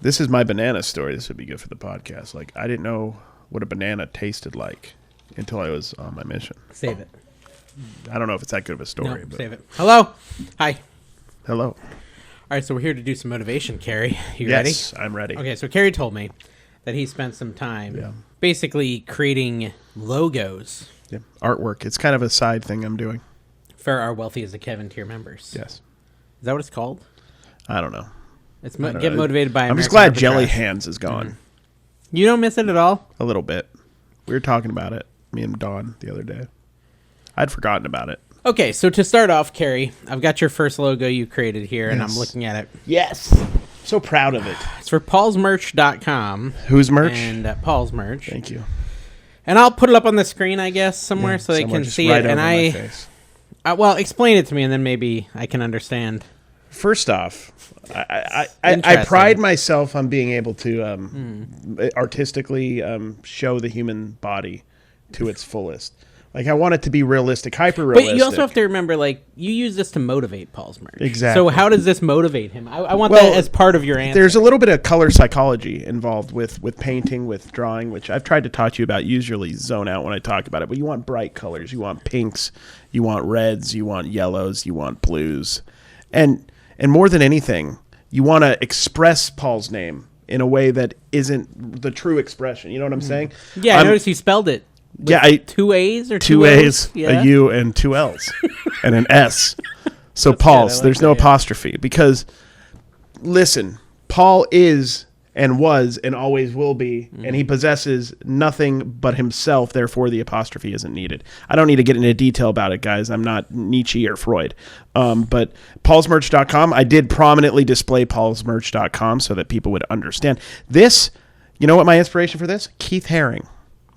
This is my banana story. This would be good for the podcast. Like, I didn't know what a banana tasted like until I was on my mission. Save it. I don't know if it's that good of a story. No, but save it. Hello. Hi. Hello. All right, so we're here to do some motivation, Carrie. You ready? Yes, I'm ready. Okay, so Carrie told me that he spent some time basically creating logos Yeah. Artwork. It's kind of a side thing I'm doing. for our Wealthy as a Kevin tier members. Yes. Is that what it's called? I don't know. It's I don't Get know. Motivated by I'm just American glad Jelly Arbitrage. Hands is gone. Mm-hmm. You don't miss it at all? A little bit. We were talking about it, me and Dawn, the other day. I'd forgotten about it. Okay, so to start off, Carrie, I've got your first logo you created here, and I'm Yes. looking at it. Yes. So proud of it. It's for paulsmerch.com. Whose merch? And Paul's merch. Thank you. And I'll put it up on the screen, I guess, somewhere so they Somewhere can just see right it. And over my face. Well, explain it to me, and then maybe I can understand. First off, I Interesting. pride myself on being able to artistically show the human body to its fullest. Like, I want it to be realistic, hyper-realistic. But you also have to remember, like, you use this to motivate Paul's merch. Exactly. So how does this motivate him? I want Well, that as part of your answer. There's a little bit of color psychology involved with painting, with drawing, which I've tried to talk to you about. Usually zone out when I talk about it. But you want bright colors. You want pinks. You want reds. You want yellows. You want blues. And more than anything, you want to express Paul's name in a way that isn't the true expression. You know what I'm saying? Yeah, I noticed you spelled it. Yeah, Two A's or two A's, Yeah. a U, and two L's, and an S. So That's Paul's, good. I like there's no that, yeah. apostrophe. Because, listen, Paul is and was and always will be, and he possesses nothing but himself, therefore the apostrophe isn't needed. I don't need to get into detail about it, guys. I'm not Nietzsche or Freud. But paulsmerch.com, I did prominently display paulsmerch.com so that people would understand. This, you know what my inspiration for this? Keith Haring.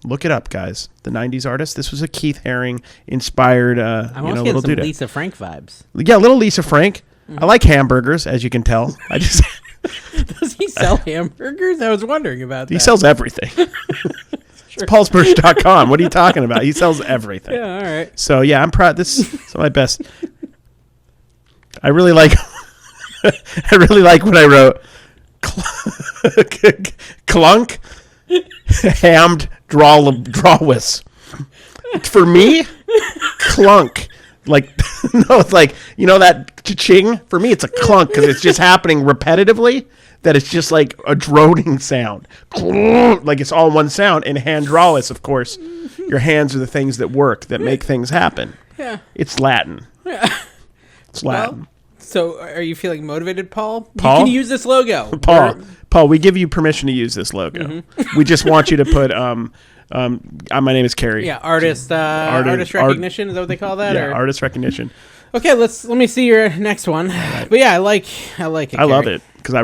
Look it up, guys. The 90s artist. This was a Keith Haring inspired, I'm also little getting some dude. Lisa Frank vibes. Yeah, little Lisa Frank. I like hamburgers, as you can tell. I just Does he sell hamburgers? I was wondering about that. he sells everything. It's paulsmerch.com. What are you talking about? He sells everything. Yeah, all right. So yeah, I'm proud. This is some of my best. I really like. I really like what I wrote. Clunk, hammed drawless. For me, clunk. Like no, it's like that cha-ching. For me, it's a clunk because it's just happening repetitively. That it's just like a droning sound, like it's all one sound. And hand drawless, of course, your hands are the things that work, that make things happen. Yeah. It's Latin. Yeah. It's Latin. Well, so are you feeling motivated, Paul? Paul? You can use this logo. Paul, we give you permission to use this logo. We just want you to put my name is Carrie. Yeah, artist recognition, is that what they call that? Yeah, or? artist recognition. Okay, let me see your next one. Right. But yeah, I like it. I love Carrie. it because I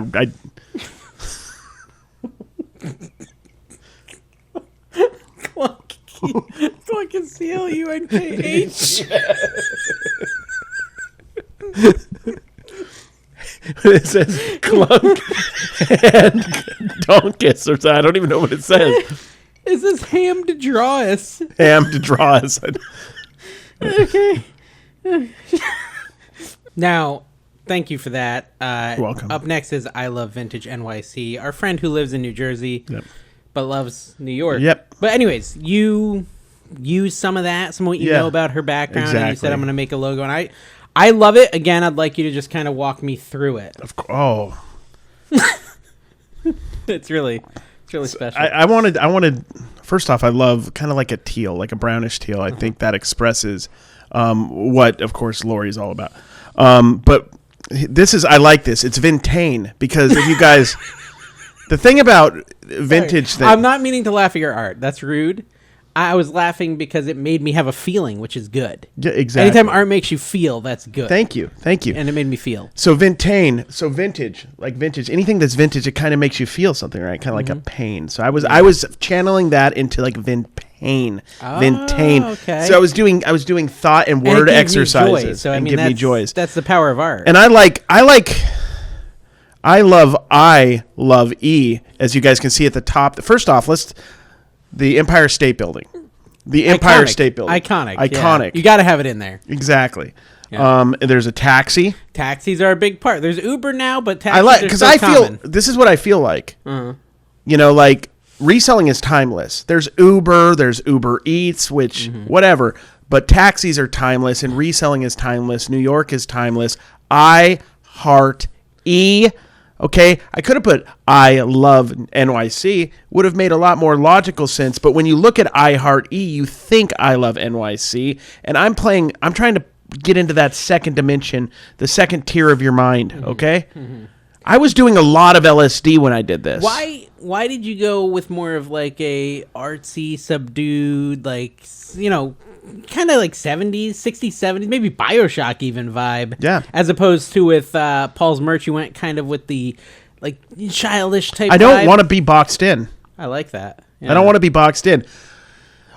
Clunk and C-L-U-N-K-H. it says clunk and donkus or something. I don't even know what it says. This is ham to draw us. Ham to draw us. Okay. Now, thank you for that. You're welcome. Up next is I Love Vintage NYC, our friend who lives in New Jersey, but loves New York. Yep. But anyways, you use some of what you know about her background, and you said Exactly. I'm going to make a logo, and I love it. Again, I'd like you to just kind of walk me through it. Of course. It's really special. I wanted. First off, I love kind of like a teal, like a brownish teal. I think that expresses what, of course, Lori's all about. But I like this. It's Vintane because if you guys, the thing about vintage thing. I'm not meaning to laugh at your art. That's rude. I was laughing because it made me have a feeling, which is good. Yeah, exactly. Anytime art makes you feel, that's good. Thank you. And it made me feel. So Vintane, vintage, like vintage, anything that's vintage, it kind of makes you feel something, right? Kind of like a pain. So I was channeling that into like Vintane. Okay. So I was doing thought and word it gave me exercises joy. So and I mean, give me joys. That's the power of art. And I love E, as you guys can see at the top. First off, the Empire State Building. The Empire State Building. Iconic. Yeah. You got to have it in there. Exactly. Yeah. There's a taxi. Taxis are a big part. There's Uber now, but taxis I like are because still I common. feel this is what I feel like. Uh-huh. You know, like reselling is timeless. There's Uber Eats, which whatever, but taxis are timeless and reselling is timeless. New York is timeless. I heart E. Okay, I could have put I love NYC, would have made a lot more logical sense, but when you look at I Heart E, you think I love NYC, and I'm trying to get into that second dimension, the second tier of your mind, okay? I was doing a lot of LSD when I did this. Why did you go with more of like a artsy, subdued, like, you know, kind of like 70s, 60s, 70s, maybe BioShock even vibe. Yeah. As opposed to with Paul's merch, you went kind of with the like childish type I don't vibe. want to be boxed in. I like that. Yeah. I don't want to be boxed in.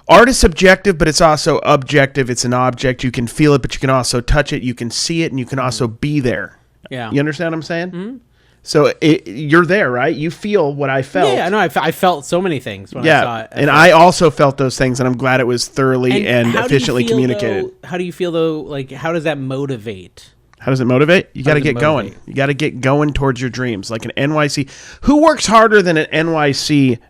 Art is subjective, but it's also objective. It's an object. You can feel it, but you can also touch it. You can see it, and you can also be there. Yeah. You understand what I'm saying? Mm-hmm. So you're there, right? You feel what I felt. Yeah, I know. I felt so many things when I saw it. And I also felt those things, and I'm glad it was thoroughly and how do you efficiently feel, communicated. though, how do you feel, though? Like, how does that motivate? How does it motivate? You got to does it get going. motivate? You got to get going towards your dreams. Like an NYC. Who works harder than an NYC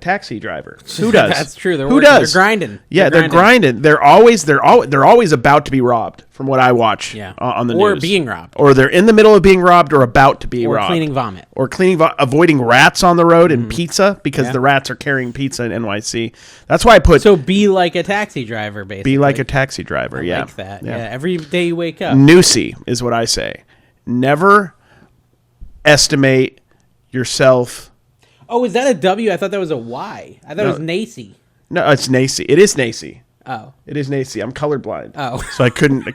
taxi driver? Who does? That's true. Who does? They're grinding. Yeah, they're grinding. They're always about to be robbed. From what I watch, Yeah. On the Or news, being robbed. or they're in the middle of being robbed, or about to be Or robbed, cleaning vomit. or avoiding rats on the road and pizza because Yeah. the rats are carrying pizza in NYC. That's why I put So be like a taxi driver, basically. be like a taxi driver. I yeah, like that. Yeah. Every day you wake up. Newsy is what I say. Never estimate yourself. Oh, is that a W? I thought that was a Y. I thought it was Nacy. No, it's Nacy. It is Nacy. Oh. It is Nacy. I'm colorblind. Oh. So I couldn't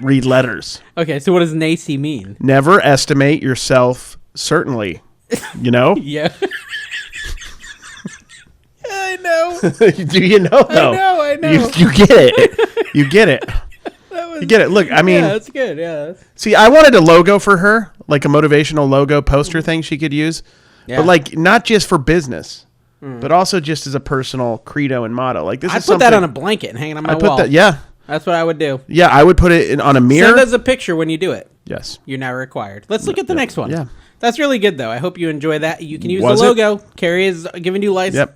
read letters. Okay, so what does Nacy mean? Never estimate yourself, certainly. You know? Yeah. I know. Do you know, though? I know. You get it. You get it. You get it. Look, I mean, Yeah, that's good. Yeah. see, I wanted a logo for her, like a motivational logo poster thing she could use. Yeah. But, like, not just for business, but also just as a personal credo and motto. Like, this I'd is put something. that on a blanket and hang it on my wall. Yeah. That's what I would do. Yeah, I would put it on a mirror. Send us a picture when you do it. Yes. You're now required. Let's look at the next one. Yeah. That's really good, though. I hope you enjoy that. You can use Was the it? logo. Carrie is giving you license.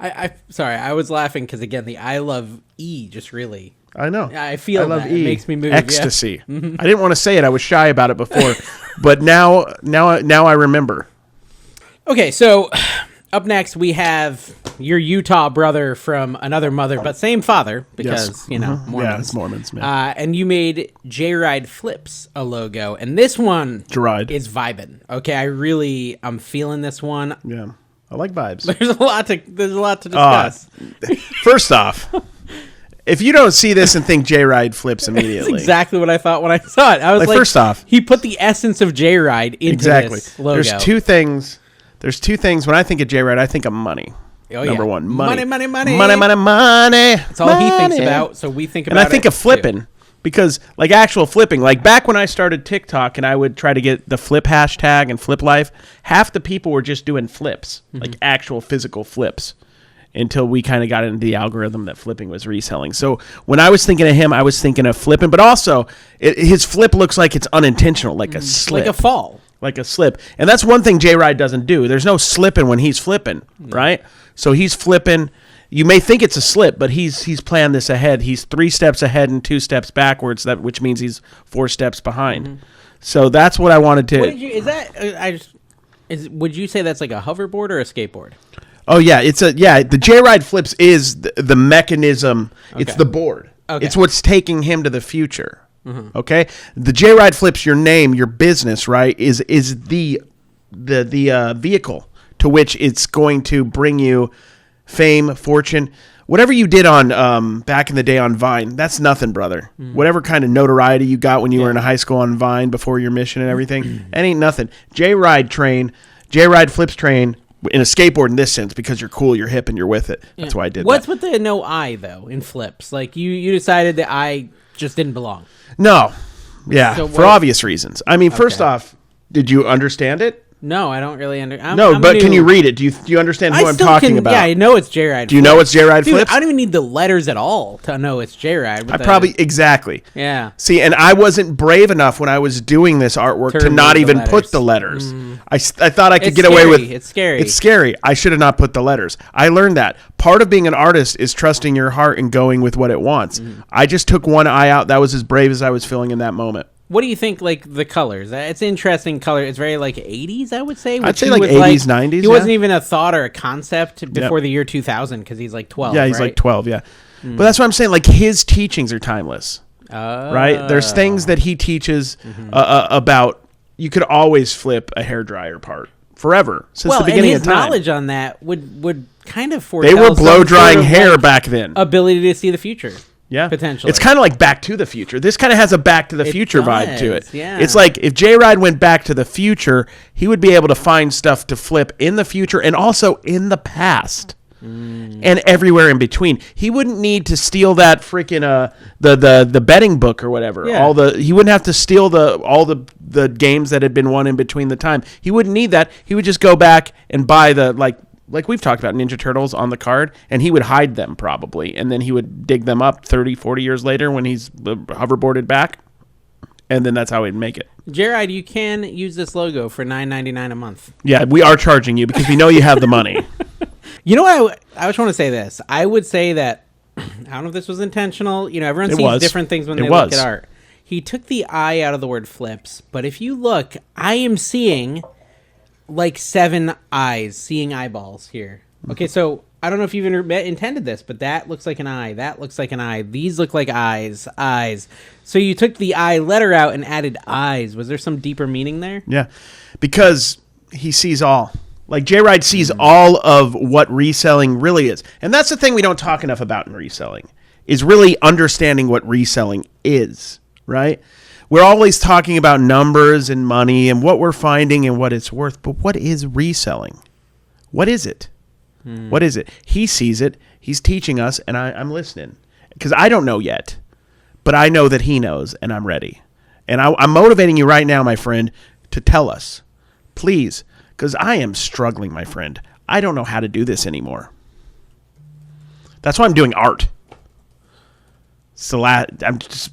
Yep. Sorry, I was laughing because, again, the I love E just really... I know. I feel I love that. E. It makes me move. Ecstasy. I didn't want to say it. I was shy about it before, but now I remember. Okay, so up next we have your Utah brother from another mother, but same father because Yes. you know Mormons. Yeah, it's Mormons, man. And you made Jride Flips a logo, and this one Jride. is vibing. Okay, I'm feeling this one. Yeah, I like vibes. There's a lot to discuss. First off, if you don't see this and think Jride Flips immediately, That's exactly what I thought when I saw it. I was Like, like, first off- he put the essence of Jride into exactly. this logo. There's two things. When I think of Jride, I think of money. Oh, Number yeah. one, money. Money. Money. That's all he thinks about. So we think about And I think it of flipping too. because, like, actual flipping. Like, back when I started TikTok and I would try to get the flip hashtag and flip life, half the people were just doing flips, like actual physical flips, until we kind of got into the algorithm that flipping was reselling. So when I was thinking of him, I was thinking of flipping, but also his flip looks like it's unintentional, like a slip. Like a fall. Like a slip. And that's one thing Jride doesn't do. There's no slipping when he's flipping, right? So he's flipping. You may think it's a slip, but he's planned this ahead. He's 3 steps ahead and 2 steps backwards, which means he's 4 steps behind. So that's what I wanted to... What did you? Is that? Would you say that's like a hoverboard or a skateboard? Oh, yeah. The Jride Flips is the mechanism. Okay. It's the board. Okay. It's what's taking him to the future. Okay? The Jride Flips, your name, your business, right, is the vehicle to which it's going to bring you fame, fortune. Whatever you did on back in the day on Vine, that's nothing, brother. Whatever kind of notoriety you got when you were in high school on Vine before your mission and everything, that ain't nothing. Jride Flips train in a skateboard in this sense because you're cool, you're hip, and you're with it. That's why I did What's that. with the no I, though, in flips? Like, you decided that I just didn't belong. No. Yeah, So for obvious reasons. I mean, first off, did you understand it? No, I don't really but can you read it? Do you understand who I'm talking about? Yeah, I know it's Jride. Do you know it's Jride flips? I don't even need the letters at all to know it's Jride. Exactly. Yeah. See, and I wasn't brave enough when I was doing this artwork to not even put the letters. I thought I could get away with. It's scary. It's scary. I should have not put the letters. I learned that part of being an artist is trusting your heart and going with what it wants. I just took one eye out. That was as brave as I was feeling in that moment. What do you think, like, the colors? It's interesting color. It's very, like, 80s, I would say. I'd say, like, 80s, 90s, He wasn't even a thought or a concept before the year 2000, because he's, like, 12, Yeah, he's, right? like, 12, yeah. But that's what I'm saying. Like, his teachings are timeless, right? There's things that he teaches about you could always flip a hairdryer part forever, since the beginning of time. And his knowledge on that would kind of foretell They were blow-drying hair back then. Ability to see the future. Yeah, potentially. It's kind of like Back to the Future. This kind of has a Back to the Future vibe to it. Yeah. It's like if Jride went back to the future, he would be able to find stuff to flip in the future and also in the past. And everywhere in between. He wouldn't need to steal that freaking the betting book or whatever. Yeah. He wouldn't have to steal all the games that had been won in between the time. He wouldn't need that. He would just go back and buy the like we've talked about Ninja Turtles on the card, and he would hide them probably, and then he would dig them up 30, 40 years later when he's hoverboarded back, and then that's how he'd make it. Jride, you can use this logo for $9.99 a month. Yeah, we are charging you because we know you have the money. You know what? I just want to say this. I would say that, I don't know if this was intentional. You know, everyone sees different things when they look at art. He took the I out of the word flips, but if you look, I am seeing like 7 eyes, seeing eyeballs here. Okay, so I don't know if you've intended this, but that looks like an eye. That looks like an eye. These look like eyes. So you took the I letter out and added eyes. Was there some deeper meaning there? Yeah, because he sees all. Like Jride sees all of what reselling really is. And that's the thing we don't talk enough about in reselling, is really understanding what reselling is, right? We're always talking about numbers and money and what we're finding and what it's worth. But what is reselling? What is it? What is it? He sees it. He's teaching us, and I'm listening. Because I don't know yet. But I know that he knows, and I'm ready. And I'm motivating you right now, my friend, to tell us. Please. Because I am struggling, my friend. I don't know how to do this anymore. That's why I'm doing art. So I'm just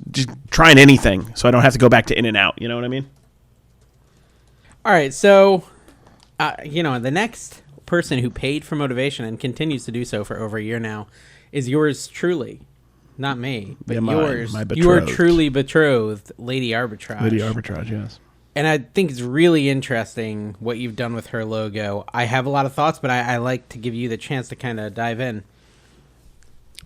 trying anything so I don't have to go back to in and out. You know what I mean? All right. So, the next person who paid for motivation and continues to do so for over a year now is yours truly. Not me, but yours. My betrothed. Your truly betrothed, Lady Arbitrage. Lady Arbitrage, yes. And I think it's really interesting what you've done with her logo. I have a lot of thoughts, but I like to give you the chance to kind of dive in.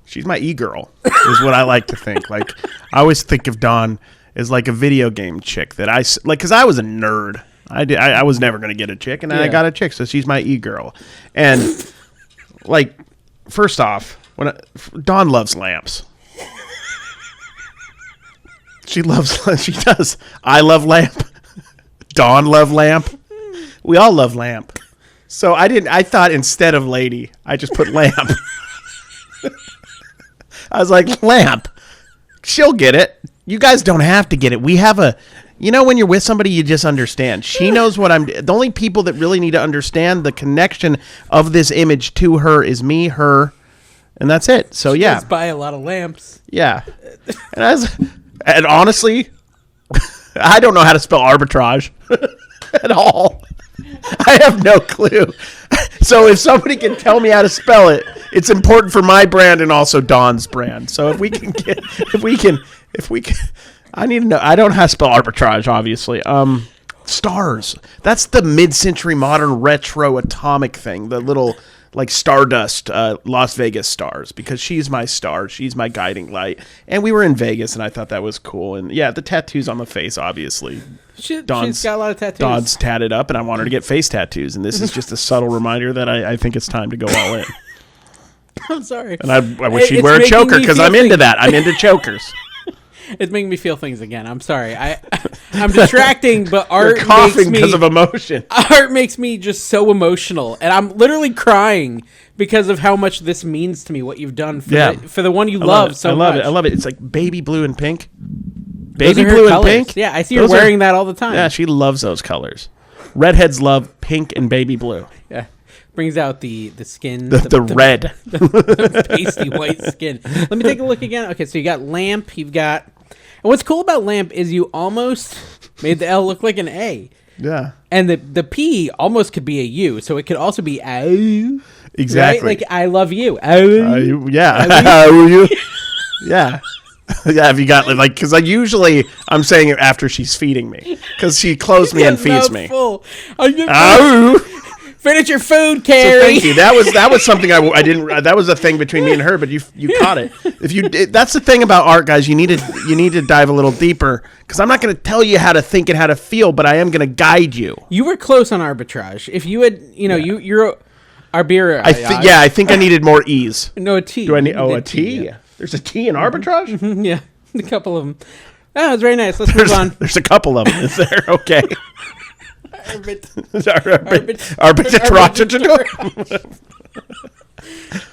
She's my e-girl, is what I like to think. Like, I always think of Dawn as like a video game chick that because I was a nerd. I was never going to get a chick, and then I got a chick, so she's my e-girl. And, like, first off, Dawn loves lamps. She does. I love lamp. Dawn love lamp. We all love lamp. So I thought instead of lady, I just put lamp. I was like, lamp. She'll get it. You guys don't have to get it. We have when you're with somebody, you just understand. She knows what the only people that really need to understand the connection of this image to her is me, her, and that's it. So she yeah. does buy a lot of lamps. Yeah. And honestly, I don't know how to spell arbitrage at all. I have no clue. So if somebody can tell me how to spell it, it's important for my brand and also Dawn's brand. So if we can, I need to know. I don't know how to spell arbitrage, obviously. Stars. That's the mid-century modern retro atomic thing. The little like Stardust, Las Vegas stars, because she's my star. She's my guiding light. And we were in Vegas, and I thought that was cool. And yeah, the tattoos on the face, obviously. She's got a lot of tattoos. Dawn's tatted up, and I want her to get face tattoos. And this is just a subtle reminder that I think it's time to go all in. I'm sorry. And I wish you'd wear a choker, because I'm into that. I'm into chokers. It's making me feel things again. I'm sorry. I'm distracting, but art You're coughing because of emotion. Art makes me just so emotional, and I'm literally crying because of how much this means to me. What you've done for the one you love so much. I love it. It's like baby blue and pink. Baby blue and pink. Yeah, I see her wearing that all the time. Yeah, she loves those colors. Redheads love pink and baby blue. Yeah. Brings out the skin. The red. The pasty white skin. Let me take a look again. Okay, so you got lamp. You've got... And what's cool about lamp is you almost made the L look like an A. Yeah. And the P almost could be a U, so it could also be ow. Exactly. Right? Like, I love you. Yeah. Yeah. Yeah, have you got like, because I'm saying it after she's feeding me, because she clothes me and feeds me. Full. Oh, finish your food, Carrie. So thank you. That was something I didn't. That was a thing between me and her, but you caught it. That's the thing about art, guys. You need to dive a little deeper, because I'm not going to tell you how to think and how to feel, but I am going to guide you. You were close on arbitrage. If you had, you're Arbitrage. I think I needed more E's. No, a T. Do I need a T? Yeah. There's a T in arbitrage? Yeah, a couple of them. Oh, it's very nice. Let's move on. There's a couple of them. Is there? Okay. Arbitrage.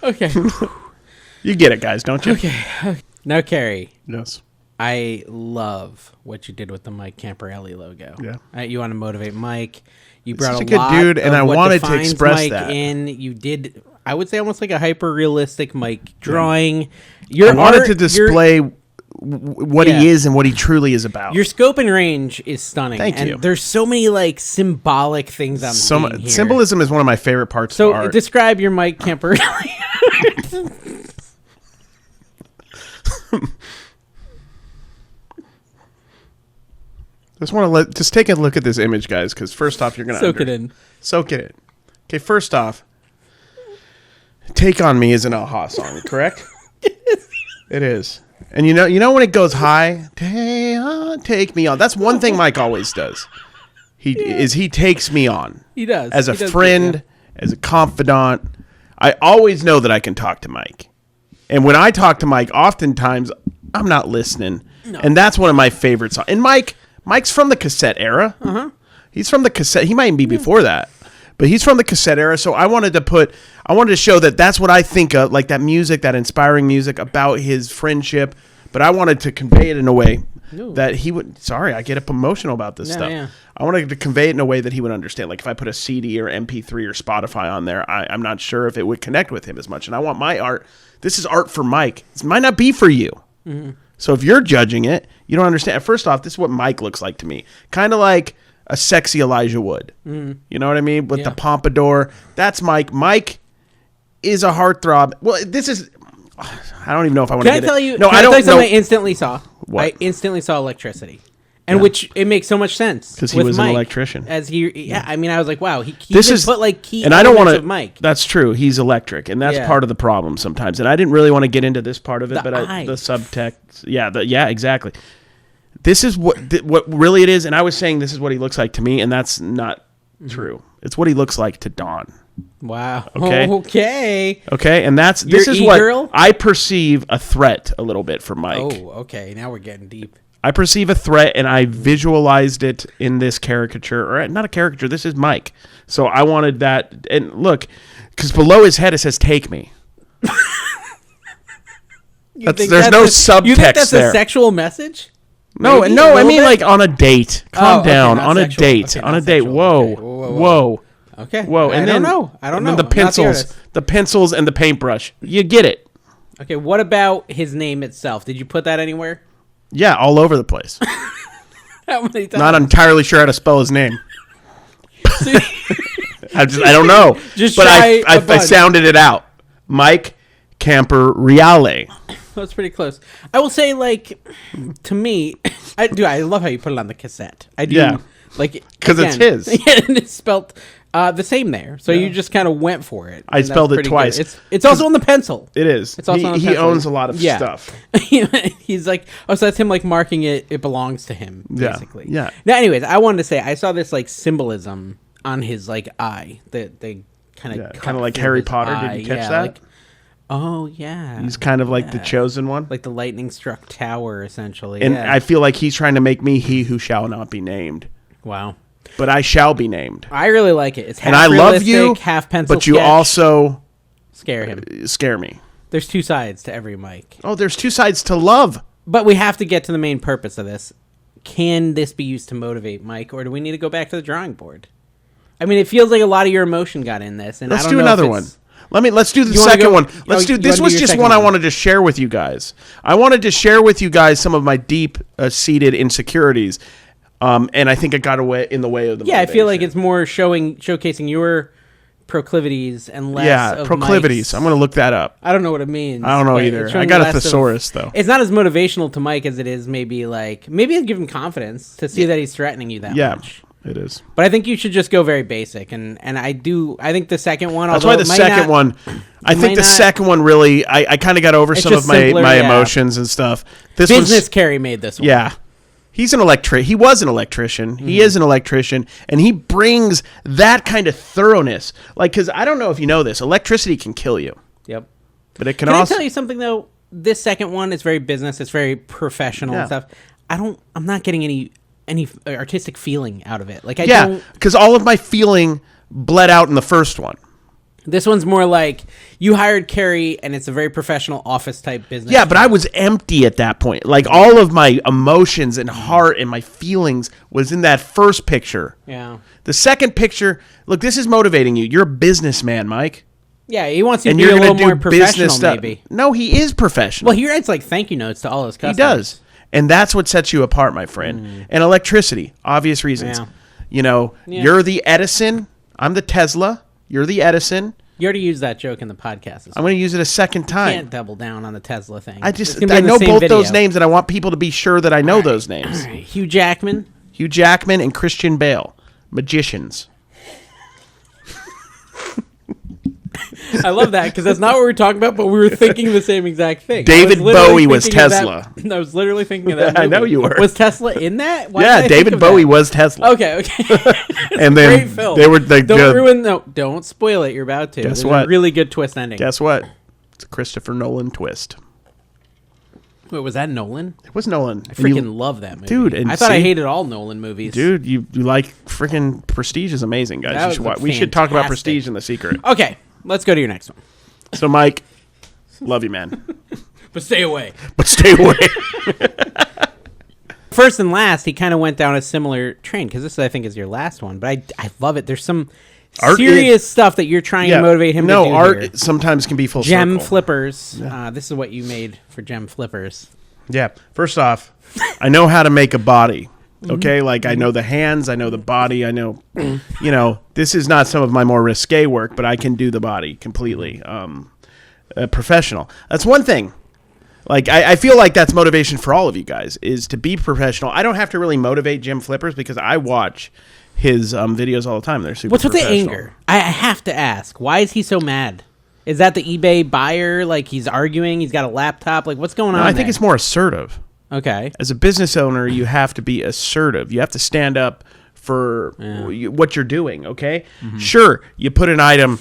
Okay. You get it, guys, don't you? Okay. Now, Carrie. Yes. I love what you did with the Mike Camporeale logo. Yeah. You want to motivate Mike. You brought a good dude, and I wanted to express Mike that. You did, I would say, almost like a hyper-realistic Mike drawing. I wanted to display what he is and what he truly is about. Your scope and range is stunning. Thank you. There's so many like symbolic things I'm seeing here. Symbolism is one of my favorite parts of art. So describe your Mike Camporeale. Just take a look at this image, guys, because first off, you're gonna soak it in. Okay, first off, "Take on Me" is an a-ha song, correct? It is. And you know when it goes high, take me on. That's one thing Mike always does. He takes me on. He does. As a friend, as a confidant. I always know that I can talk to Mike. And when I talk to Mike, oftentimes I'm not listening. No. And that's one of my favorite songs. And Mike's from the cassette era. Uh-huh. He's from the cassette. He might even be before that. But he's from the cassette era, so I wanted to show that that's what I think of, like that music, that inspiring music about his friendship. But I wanted to convey it in a way that he would. Sorry, I get emotional about this stuff. Yeah. I wanted to convey it in a way that he would understand. Like if I put a CD or MP3 or Spotify on there, I'm not sure if it would connect with him as much. And I want my art. This is art for Mike. This might not be for you. Mm-hmm. So if you're judging it, you don't understand. First off, this is what Mike looks like to me. Kind of like a sexy Elijah Wood. Mm. You know what I mean? With the pompadour. That's Mike. Mike is a heartthrob. Well, this is... I don't even know if I want to get it. Can I tell you something I instantly saw? What? I instantly saw electricity. And which it makes so much sense. Because he was Mike, an electrician. I mean, I was like, wow. He put like key and I don't want to Mike. That's true. He's electric. And that's part of the problem sometimes. And I didn't really want to get into this part of it. The subtext. Yeah, exactly. This is what really it is. And I was saying this is what he looks like to me. And that's not true. It's what he looks like to Dawn. Wow. Okay. And this is what I perceive a threat a little bit for Mike. Oh, okay. Now we're getting deep. I perceive a threat, and I visualized it in this caricature, or not a caricature. This is Mike. So I wanted that. And look, because below his head it says "Take me." There's no subtext. You think that's there. A sexual message? No. I mean like on a date. Calm down. On a date. On a date. Whoa. Okay. Whoa. And I don't know. And then the pencils and the paintbrush. You get it. Okay. What about his name itself? Did you put that anywhere? Yeah, all over the place. How many times? Not entirely sure how to spell his name. I don't know. I sounded it out. Mike Camporeale. That's pretty close. I will say, like, to me, I love how you put it on the cassette. I do. Yeah. Like, because it's his. Yeah, and it's spelled the same there. So you just kind of went for it. I spelled it twice. It's also on the pencil. It is. It's also on the pencil. He owns a lot of stuff. He's like, so that's him like marking it. It belongs to him, basically. Yeah. Now, anyways, I wanted to say I saw this like symbolism on his like eye. They kind of like Harry Potter. Eye. Did you catch that? Like, oh yeah. He's kind of like the chosen one, like the lightning struck tower, essentially. And I feel like he's trying to make me he who shall not be named. Wow. But I shall be named. I really like it. It's half and I love you, half pencil. But you also scare him. Scare me. There's two sides to every Mike. Oh, there's two sides to love. But we have to get to the main purpose of this. Can this be used to motivate Mike, or do we need to go back to the drawing board? I mean, it feels like a lot of your emotion got in this. And let's do another one. Let's do the second one. This was just one I wanted to share with you guys. I wanted to share with you guys some of my deep seated insecurities. And I think it got in the way of the motivation. I feel like it's more showcasing your proclivities and less of proclivities. Mike's. I'm going to look that up. I don't know what it means. I don't know either. I got a thesaurus, though. It's not as motivational to Mike as it is maybe it'd give him confidence to see that he's threatening you that much. It is. But I think you should just go very basic. And I think the second one, that's why the second one, I think the second one really, I kind of got over some of my emotions and stuff. Business Carey made this one. Yeah. He was an electrician. Mm-hmm. He is an electrician, and he brings that kind of thoroughness. Because I don't know if you know this, electricity can kill you. Yep. But it can also. I tell you something though? This second one is very business. It's very professional and stuff. I'm not getting any artistic feeling out of it. Because all of my feeling bled out in the first one. This one's more like you hired Carey, and it's a very professional office type business. Yeah, but I was empty at that point. Like all of my emotions and heart and my feelings was in that first picture. Yeah. The second picture, look, this is motivating you. You're a businessman, Mike. Yeah, he wants you to be a little more professional, maybe. No, he is professional. Well, he writes thank you notes to all his customers. He does. And that's what sets you apart, my friend. And electricity, obvious reasons. Yeah. You're the Edison. I'm the Tesla. You're the Edison. You already used that joke in the podcast. I'm going to use it a second time. You can't double down on the Tesla thing. I know both those names, and I want people to be sure that I know those names. Right. Hugh Jackman and Christian Bale. Magicians. I love that because that's not what we were talking about, but we were thinking the same exact thing. David Bowie was Tesla. I was literally thinking of that movie. I know you were. Was Tesla in that? David Bowie was Tesla. Okay. And then great film. They were don't spoil it. You're about to. Guess There's what? A really good twist ending. Guess what? It's a Christopher Nolan twist. Wait, was that Nolan? It was Nolan. I freaking love that movie. Dude, I thought I hated all Nolan movies. Dude, you like freaking Prestige is amazing, guys. We should talk about Prestige and The Secret. Okay, let's go to your next one. So, Mike, love you, man. But stay away. First and last, he kind of went down a similar train, because this, I think, is your last one. But I love it. There's some serious stuff that you're trying to motivate him to do. Art here. Sometimes can be full Gem circle. flippers. This is what you made for gem flippers. Yeah. First off, I know how to make a body. Okay, I know the hands, I know the body, I know, this is not some of my more risque work, but I can do the body completely. Professional. That's one thing. I feel like that's motivation for all of you guys, is to be professional. I don't have to really motivate Jim Flippers because I watch his videos all the time. They're super What's with the professional. anger? I have to ask, why is he so mad? Is that the eBay buyer? He's arguing, he's got a laptop? What's going on I think it's more assertive. Okay. As a business owner, you have to be assertive. You have to stand up for what you're doing, okay? Mm-hmm. Sure, you put an item,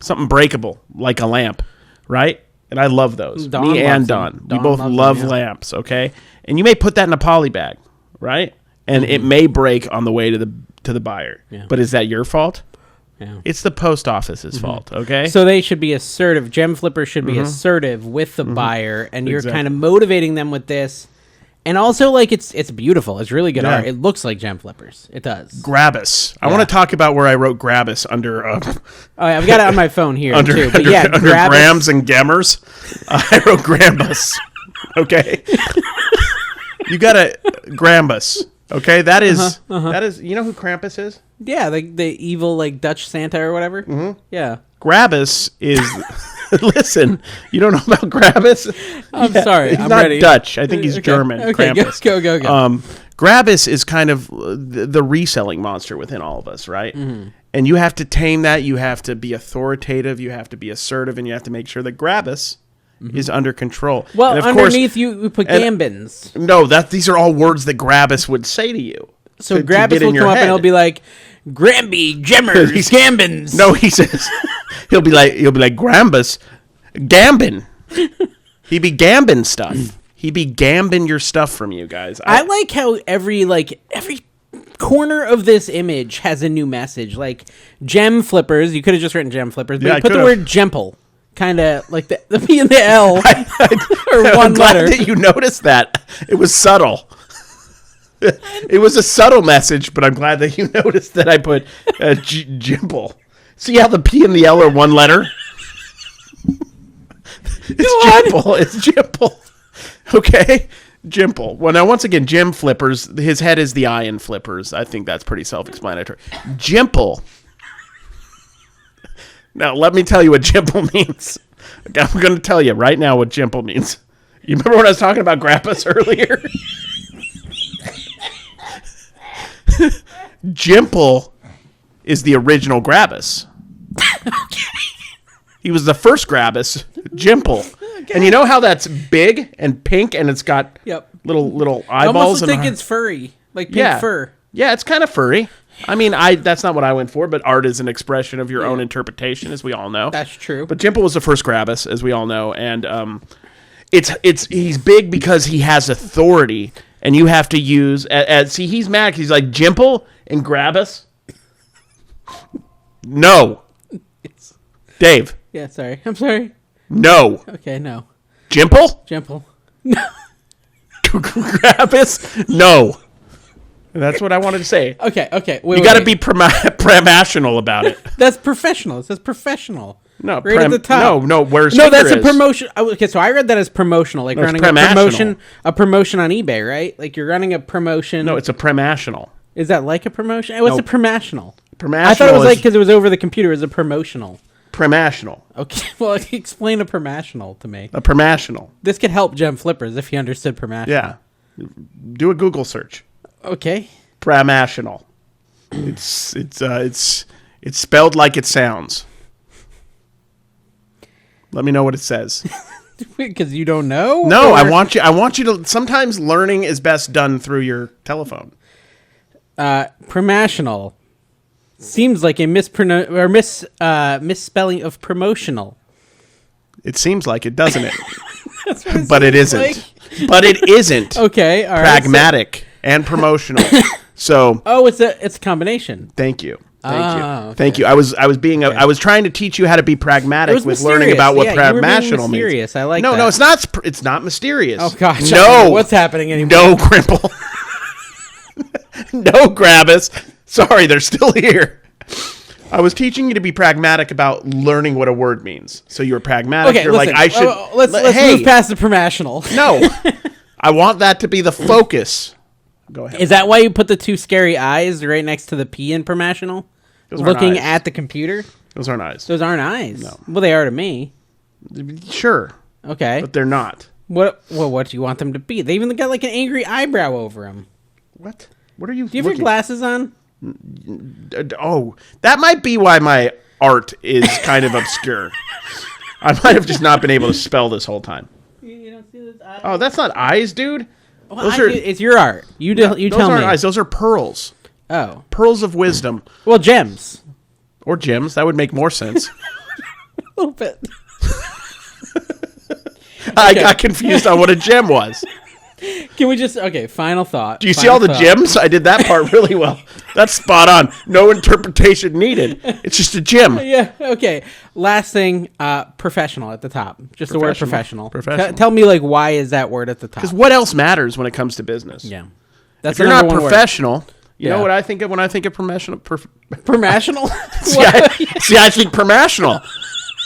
something breakable, like a lamp, right? And I love those. Me and Don. We both love lamps, okay? And you may put that in a poly bag, right? And it may break on the way to the buyer. Yeah. But is that your fault? Yeah. It's the post office's fault, okay? So they should be assertive. Gem flippers should be assertive with the buyer, and you're kind of motivating them with this. And also, it's beautiful. It's really good art. It looks like gem flippers. It does. Grabbus. I want to talk about where I wrote Grabbus under... I've got it on my phone here, too. But under grams and gammers, I wrote Grambus. Okay? You got a Grambus. Okay? That is... You know who Krampus is? Yeah, the evil, Dutch Santa or whatever. Mm-hmm. Yeah. Grabbus is... Listen, you don't know about Grabbus? I'm sorry. He's not ready. Dutch. I think he's German. Okay, Krampus. Go. Grabbus is kind of the reselling monster within all of us, right? Mm-hmm. And you have to tame that. You have to be authoritative. You have to be assertive, and you have to make sure that Grabbus is under control. Well, and underneath you put gambins. No, these are all words that Grabbus would say to you. So Grabbus will come up and he'll be like, Gramby, Gemmers, Gambins. No, he says he'll be like Grambus, Gambin. He be gambin stuff. He be gambin your stuff from you guys. I like how every corner of this image has a new message. Gem flippers. You could have just written gem flippers, but you put the word gemple. Kind of like the P and the L or one I'm glad letter. that you noticed that. It was subtle. It was a subtle message, but I'm glad that you noticed that I put Jimple. See how the P and the L are one letter? It's Jimple. It's Jimple. Okay? Jimple. Well, now, once again, Jim Flippers. His head is the eye in Flippers. I think that's pretty self-explanatory. Jimple. Now, let me tell you what Jimple means. I'm going to tell you right now what Jimple means. You remember when I was talking about Grappus earlier? Jimple is the original Grabbus. He was the first Grabbus, Jimple. Okay. And you know how that's big and pink and it's got little eyeballs? I almost think it's furry, like pink fur. Yeah, it's kind of furry. I mean, that's not what I went for, but art is an expression of your own interpretation, as we all know. That's true. But Jimple was the first Grabbus, as we all know, and he's big because he has authority, and you have to use see, he's mad. He's like, Jimple and Grabbus. No, Dave. Yeah, sorry. I'm sorry. No. Okay, no. Jimple. No. Grabbus. No. That's what I wanted to say. Okay. You got to be pramational about it. That's professional. It says professional. No, right at the top. No. Where's that's a promotion. Okay, so I read that as promotional, like running a promotion on eBay, right? Like you're running a promotion. No, it's a premational. Is that like a promotion? What's a premational? Premational. I thought it was like because it was over the computer. It was a promotional. Premational. Okay, well, explain a premational to me. A premational. This could help Gem Flippers if he understood premational. Yeah. Do a Google search. Okay. Pramational. It's spelled like it sounds. Let me know what it says. Because you don't know? No, I want you to. Sometimes learning is best done through your telephone. Premational seems like a misspelling of promotional. It seems like it, doesn't it? But it isn't. Like. But it isn't. Okay, all right. Pragmatic and promotional. So. Oh, it's a combination. Thank you. Okay. Thank you. I was trying to teach you how to be pragmatic with learning about what pragmational means. I like that. No, it's not mysterious. Oh gosh. No. What's happening anymore? No, Crimple. No, Grabbus. Sorry, they're still here. I was teaching you to be pragmatic about learning what a word means. So you're pragmatic. Okay, you're listen, like, I should. Let's move past the premational. No. I want that to be the focus. Go ahead. Is that why you put the two scary eyes right next to the P in premational? Looking at the computer? Those aren't eyes. Those aren't eyes. No. Well, they are to me. Sure. Okay. But they're not. What do you want them to be? They even got like an angry eyebrow over them. What? What are you Do you have your glasses on? Oh, that might be why my art is kind of obscure. I might have just not been able to spell this whole time. You don't see this eye? Oh, that's not eyes, dude. Well, it's your art. You tell me. Those aren't eyes. Those are pearls. Oh. Pearls of wisdom. Well, gems. Or gems. That would make more sense. A little bit. I got confused on what a gem was. Can we just... Okay, final thought. Do you see all the gems? I did that part really well. That's spot on. No interpretation needed. It's just a gem. Yeah, okay. Last thing, professional at the top. Just the word professional. Tell me, like, why is that word at the top? Because what else matters when it comes to business? Yeah. If you're not professional... You know what I think of when I think of professional? Premational? see, I think premational.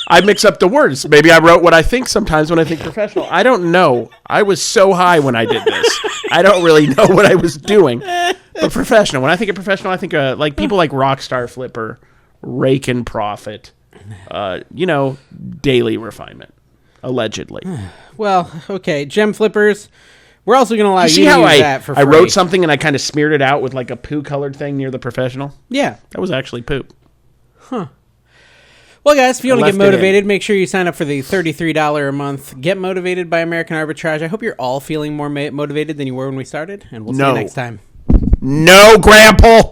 I mix up the words. Maybe I wrote what I think sometimes when I think professional. I don't know. I was so high when I did this. I don't really know what I was doing. But professional. When I think of professional, I think of like people like Rockstar Flipper, Rake and Profit, daily refinement, allegedly. Well, okay. Gem Flippers. We're also going to allow you to use that for free. I wrote something and I kind of smeared it out with like a poo-colored thing near the professional. Yeah. That was actually poop. Huh. Well, guys, if you want to get motivated, make sure you sign up for the $33 a month Get Motivated by American Arbitrage. I hope you're all feeling more motivated than you were when we started, and we'll see you next time. No, Grandpa!